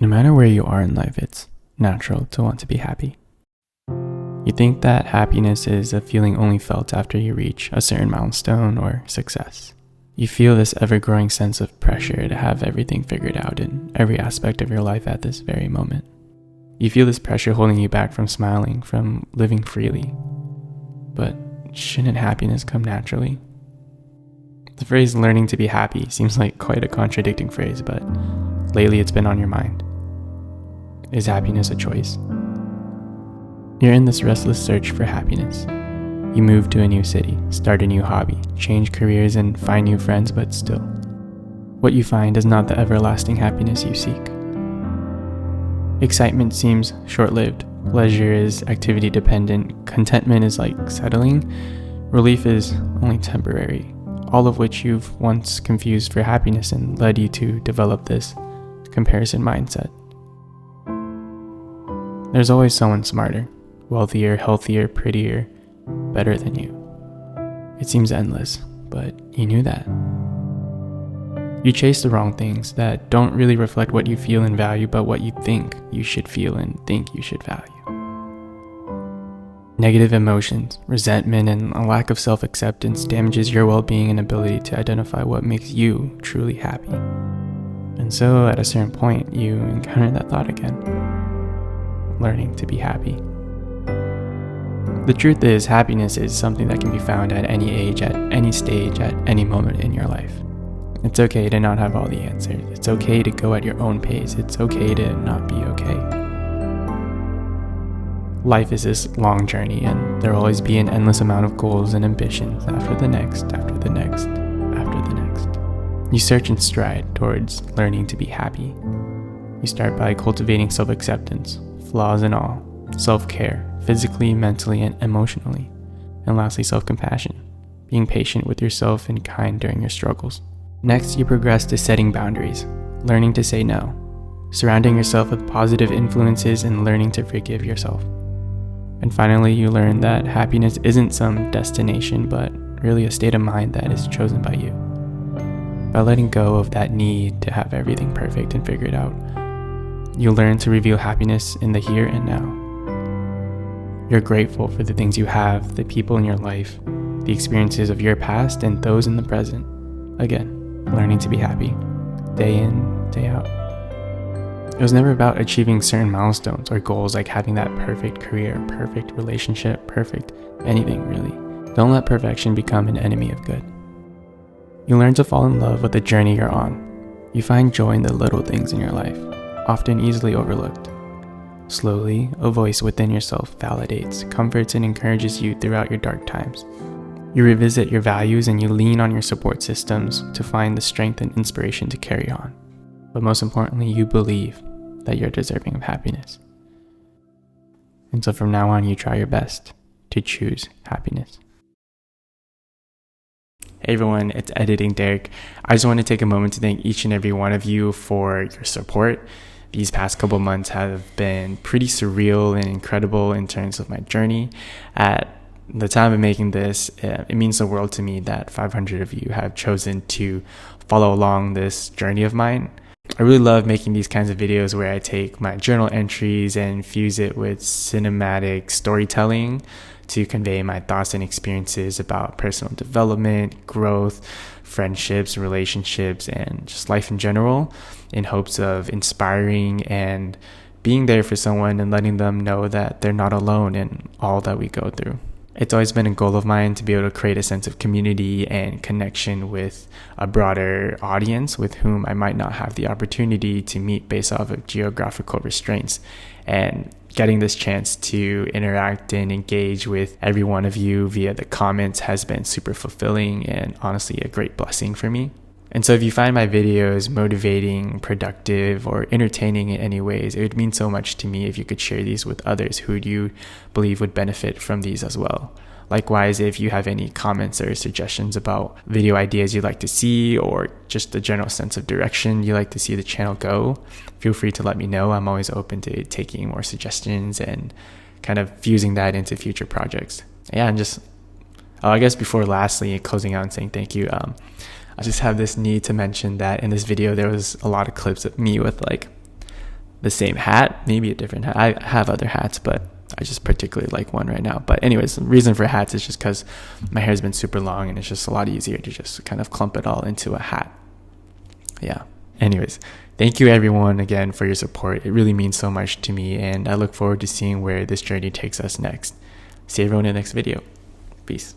No matter where you are in life, it's natural to want to be happy. You think that happiness is a feeling only felt after you reach a certain milestone or success. You feel this ever-growing sense of pressure to have everything figured out in every aspect of your life at this very moment. You feel this pressure holding you back from smiling, from living freely. But shouldn't happiness come naturally? The phrase learning to be happy seems like quite a contradicting phrase, but lately it's been on your mind. Is happiness a choice? You're in this restless search for happiness. You move to a new city, start a new hobby, change careers, and find new friends, but still, what you find is not the everlasting happiness you seek. Excitement seems short-lived, pleasure is activity-dependent, contentment is like settling, relief is only temporary, all of which you've once confused for happiness and led you to develop this comparison mindset. There's always someone smarter, wealthier, healthier, prettier, better than you. It seems endless, but you knew that. You chase the wrong things that don't really reflect what you feel and value, but what you think you should feel and think you should value. Negative emotions, resentment, and a lack of self-acceptance damages your well-being and ability to identify what makes you truly happy. And so at a certain point, you encounter that thought again. Learning to be happy. The truth is, happiness is something that can be found at any age, at any stage, at any moment in your life. It's okay to not have all the answers. It's okay to go at your own pace. It's okay to not be okay. Life is this long journey, and there'll always be an endless amount of goals and ambitions after the next, after the next, after the next. You search and stride towards learning to be happy. You start by cultivating self-acceptance, flaws and all, self-care, physically, mentally, and emotionally. And lastly, self-compassion, being patient with yourself and kind during your struggles. Next, you progress to setting boundaries, learning to say no, surrounding yourself with positive influences and learning to forgive yourself. And finally, you learn that happiness isn't some destination, but really a state of mind that is chosen by you. By letting go of that need to have everything perfect and figured out, you learn to reveal happiness in the here and now. You're grateful for the things you have, the people in your life, the experiences of your past, and those in the present. Again, learning to be happy, day in, day out. It was never about achieving certain milestones or goals like having that perfect career, perfect relationship, perfect anything really. Don't let perfection become an enemy of good. You learn to fall in love with the journey you're on. You find joy in the little things in your life, often easily overlooked. Slowly, a voice within yourself validates, comforts, and encourages you throughout your dark times. You revisit your values and you lean on your support systems to find the strength and inspiration to carry on. But most importantly, you believe that you're deserving of happiness. And so from now on, you try your best to choose happiness. Hey everyone, it's Editing Derek. I just want to take a moment to thank each and every one of you for your support. These past couple months have been pretty surreal and incredible in terms of my journey. At the time of making this, it means the world to me that 500 of you have chosen to follow along this journey of mine. I really love making these kinds of videos where I take my journal entries and fuse it with cinematic storytelling to convey my thoughts and experiences about personal development, growth, friendships, relationships, and just life in general, in hopes of inspiring and being there for someone and letting them know that they're not alone in all that we go through. It's always been a goal of mine to be able to create a sense of community and connection with a broader audience with whom I might not have the opportunity to meet based off of geographical restraints. And getting this chance to interact and engage with every one of you via the comments has been super fulfilling and honestly a great blessing for me. And so if you find my videos motivating, productive, or entertaining in any ways, it would mean so much to me if you could share these with others who you believe would benefit from these as well. Likewise, if you have any comments or suggestions about video ideas you'd like to see or just the general sense of direction you'd like to see the channel go, feel free to let me know. I'm always open to taking more suggestions and kind of fusing that into future projects. Yeah, and just, I guess before lastly, closing out and saying thank you, I just have this need to mention that in this video, there was a lot of clips of me with like the same hat, maybe a different hat. I have other hats, but I just particularly like one right now. But anyways, the reason for hats is just because my hair's been super long and it's just a lot easier to just kind of clump it all into a hat. Yeah. Anyways, thank you everyone again for your support. It really means so much to me, and I look forward to seeing where this journey takes us next. See everyone in the next video. Peace.